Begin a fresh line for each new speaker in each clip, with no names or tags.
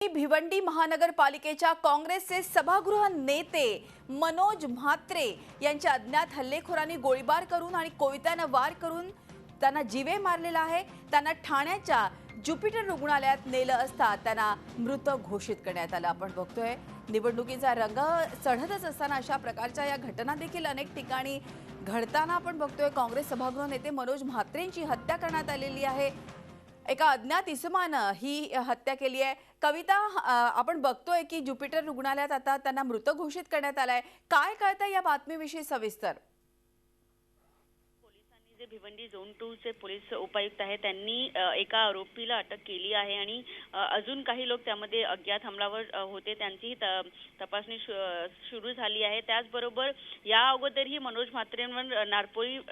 भिवंडी महानगरपालिकेच्या काँग्रेसचे सभागृह नेते मनोज म्हात्रे यांच्या अज्ञात हल्लेखोरांनी गोळीबार करून आणि कोयत्याने वार करून त्यांना जीवे मारलेला आहे। त्यांना ठाण्याच्या ज्युपिटर रुग्णालयात नेलं असता त्यांना मृत घोषित करण्यात आलं। आपण बघतोय निवडणुकीचा रंग चढतच असताना अशा प्रकारच्या या घटना देखील अनेक ठिकाणी घडताना आपण बघतोय। काँग्रेस सभागृह नेते मनोज म्हात्रेंची हत्या करण्यात आलेली आहे। एका अज्ञात इसमानं ही हत्या केली आहे। कविता, आपण बघतोय की ज्युपिटर रुग्णालयात आता त्यांना मृत घोषित करण्यात आलाय। काय कळतं या बातमीविषयी सविस्तर?
पोलिसांनी जे भिवंडी झोन 2 चे पोलीस उपायुक्त आहेत त्यांनी एका आरोपीला अटक केली आहे आणि अजून काही लोक त्यामध्ये अज्ञात हमलावर होते त्यांची तपासणी सुरू झाली आहे। त्याचबरोबर या अगोदरही मनोज म्हात्रेंवर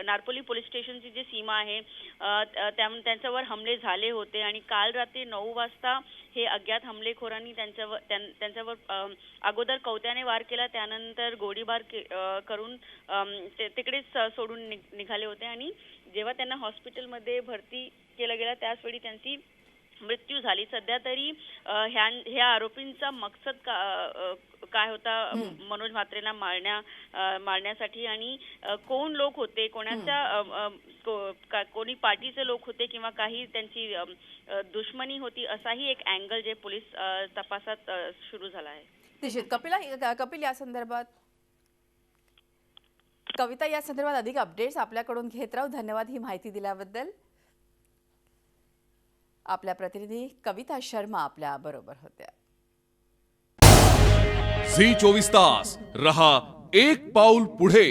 नारपोली पोलीस स्टेशनची जी सीमा आहे त्यांच्यावर हमले झाले होते आणि काल रात्री 9 वाजता हे अज्ञात हमलेखोरांनी त्यांच्यावर अगोदर कवत्याने वार केला, त्यानंतर गोळीबार करून तिकडेच सोडून निघाले होते आणि जेव्हा त्यांना हॉस्पिटलमध्ये भरती केलं गेलं त्याचवेळी त्यांची मृत्यू झाली। सध्या तरी ह्या आरोपींचा मकसद काय होता मनोज म्हात्रेंना मारण्यासाठी आणि कोण लोक होते, कोणी पार्टीचे लोक होते किंवा काही त्यांची दुश्मनी होती, असाही एक अँगल जे पोलीस तपासात सुरू झाला आहे।
निश्चित कपिल या संदर्भात कविता या संदर्भात अधिक अपडेट्स आपल्याकडून घेत राहू। धन्यवाद ही माहिती दिल्याबद्दल। आपल्या प्रतिनिधी कविता शर्मा आपल्या बरोबर होत्या।
झी 24 तास रहा एक पाऊल पुढे।